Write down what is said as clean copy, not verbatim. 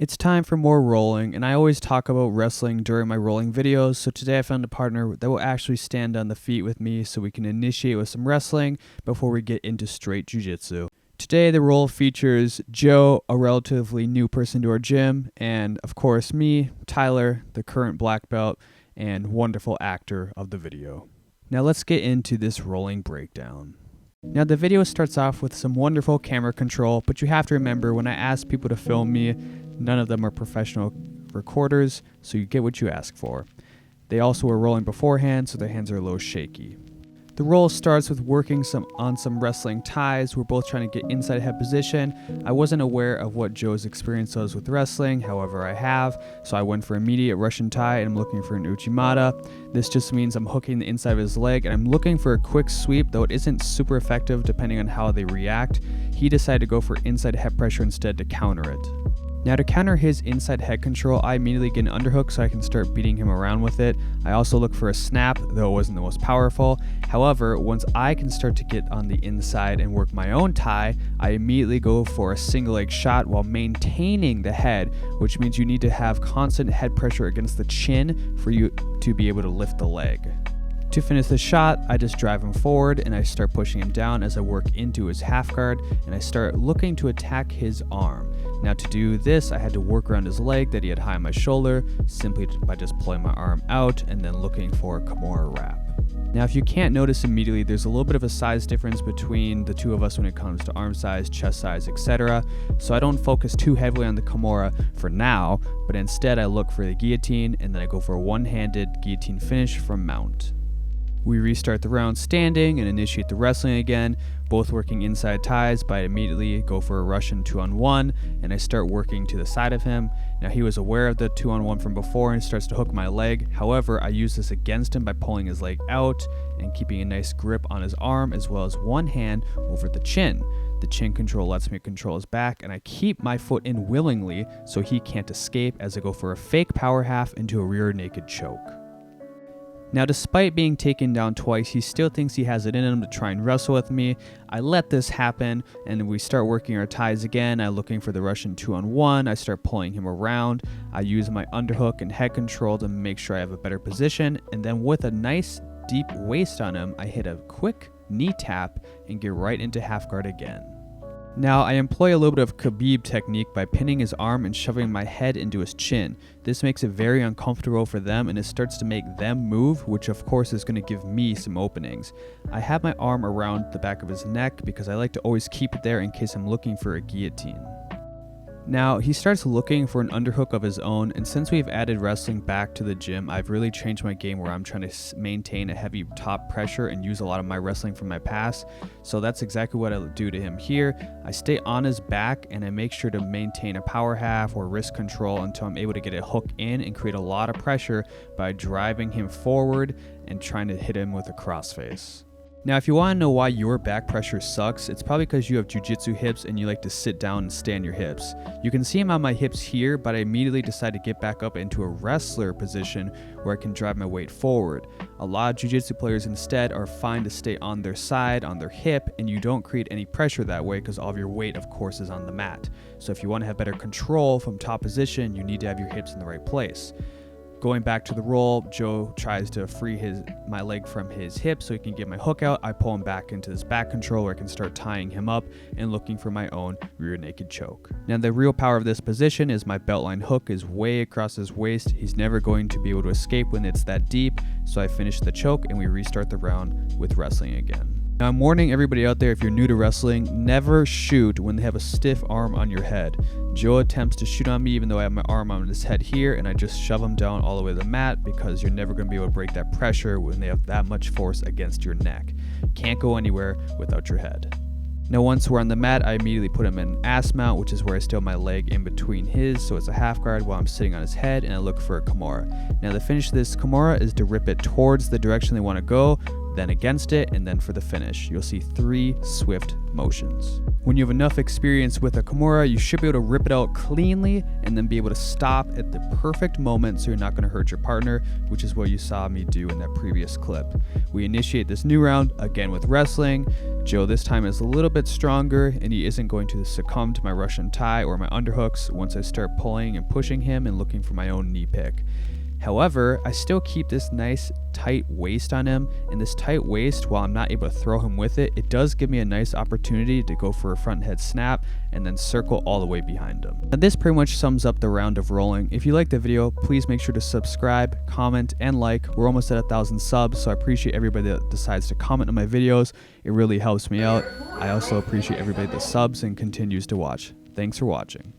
It's time for more rolling, and I always talk about wrestling during my rolling videos, so today I found a partner that will actually stand on the feet with me so we can initiate with some wrestling before we get into straight jiu-jitsu. Today the roll features Joe, a relatively new person to our gym, and of course me, Tyler, the current black belt and wonderful actor of the video. Now let's get into this rolling breakdown. Now the video starts off with some wonderful camera control, but you have to remember when I ask people to film me, none of them are professional recorders, so you get what you ask for. They also were rolling beforehand, so their hands are a little shaky. The roll starts with working on some wrestling ties. We're both trying to get inside head position. I wasn't aware of what Joe's experience was with wrestling, however I have, so I went for immediate Russian tie and I'm looking for an Uchimata. This just means I'm hooking the inside of his leg and I'm looking for a quick sweep, though it isn't super effective depending on how they react. He decided to go for inside head pressure instead to counter it. Now to counter his inside head control, I immediately get an underhook so I can start beating him around with it. I also look for a snap, though it wasn't the most powerful. However, once I can start to get on the inside and work my own tie, I immediately go for a single leg shot while maintaining the head, which means you need to have constant head pressure against the chin for you to be able to lift the leg. To finish the shot, I just drive him forward and I start pushing him down as I work into his half guard and I start looking to attack his arm. Now to do this, I had to work around his leg that he had high on my shoulder simply by just pulling my arm out and then looking for a Kimura wrap. Now if you can't notice immediately, there's a little bit of a size difference between the two of us when it comes to arm size, chest size, etc. So I don't focus too heavily on the Kimura for now, but instead I look for the guillotine and then I go for a one-handed guillotine finish from mount. We restart the round standing and initiate the wrestling again, both working inside ties, but I immediately go for a Russian 2-on-1 and I start working to the side of him. Now he was aware of the 2-on-1 from before and starts to hook my leg. However, I use this against him by pulling his leg out and keeping a nice grip on his arm as well as one hand over the chin. The chin control lets me control his back and I keep my foot in willingly so he can't escape as I go for a fake power half into a rear naked choke. Now despite being taken down twice, he still thinks he has it in him to try and wrestle with me. I let this happen and we start working our ties again. I'm looking for the Russian 2-on-1. I start pulling him around. I use my underhook and head control to make sure I have a better position. And then with a nice deep waist on him, I hit a quick knee tap and get right into half guard again. Now, I employ a little bit of Khabib technique by pinning his arm and shoving my head into his chin. This makes it very uncomfortable for them and it starts to make them move, which of course is going to give me some openings. I have my arm around the back of his neck because I like to always keep it there in case I'm looking for a guillotine. Now, he starts looking for an underhook of his own, and since we've added wrestling back to the gym, I've really changed my game where I'm trying to maintain a heavy top pressure and use a lot of my wrestling from my past. So that's exactly what I'll do to him here. I stay on his back and I make sure to maintain a power half or wrist control until I'm able to get a hook in and create a lot of pressure by driving him forward and trying to hit him with a crossface. Now, if you want to know why your back pressure sucks, it's probably because you have jiu-jitsu hips and you like to sit down and stay on your hips. You can see them on my hips here, but I immediately decide to get back up into a wrestler position where I can drive my weight forward. A lot of jiu-jitsu players instead are fine to stay on their side, on their hip, and you don't create any pressure that way because all of your weight, of course, is on the mat. So if you want to have better control from top position, you need to have your hips in the right place. Going back to the roll, Joe tries to free my leg from his hip so he can get my hook out. I pull him back into this back control where I can start tying him up and looking for my own rear naked choke. Now the real power of this position is my beltline hook is way across his waist. He's never going to be able to escape when it's that deep, so I finish the choke and we restart the round with wrestling again. Now I'm warning everybody out there, if you're new to wrestling, never shoot when they have a stiff arm on your head. Joe attempts to shoot on me even though I have my arm on his head here, and I just shove him down all the way to the mat because you're never going to be able to break that pressure when they have that much force against your neck. Can't go anywhere without your head. Now once we're on the mat, I immediately put him in ass mount, which is where I still have my leg in between his, so it's a half guard while I'm sitting on his head, and I look for a Kimura. Now the finish of this Kimura is to rip it towards the direction they want to go, then against it, and then for the finish. You'll see 3 swift motions. When you have enough experience with a Kimura, you should be able to rip it out cleanly and then be able to stop at the perfect moment so you're not going to hurt your partner, which is what you saw me do in that previous clip. We initiate this new round again with wrestling. Joe this time is a little bit stronger and he isn't going to succumb to my Russian tie or my underhooks once I start pulling and pushing him and looking for my own knee pick. However, I still keep this nice tight waist on him, and this tight waist, while I'm not able to throw him with it, it does give me a nice opportunity to go for a front head snap and then circle all the way behind him. Now this pretty much sums up the round of rolling. If you liked the video, please make sure to subscribe, comment, and like. We're almost at 1,000 subs, so I appreciate everybody that decides to comment on my videos. It really helps me out. I also appreciate everybody that subs and continues to watch. Thanks for watching.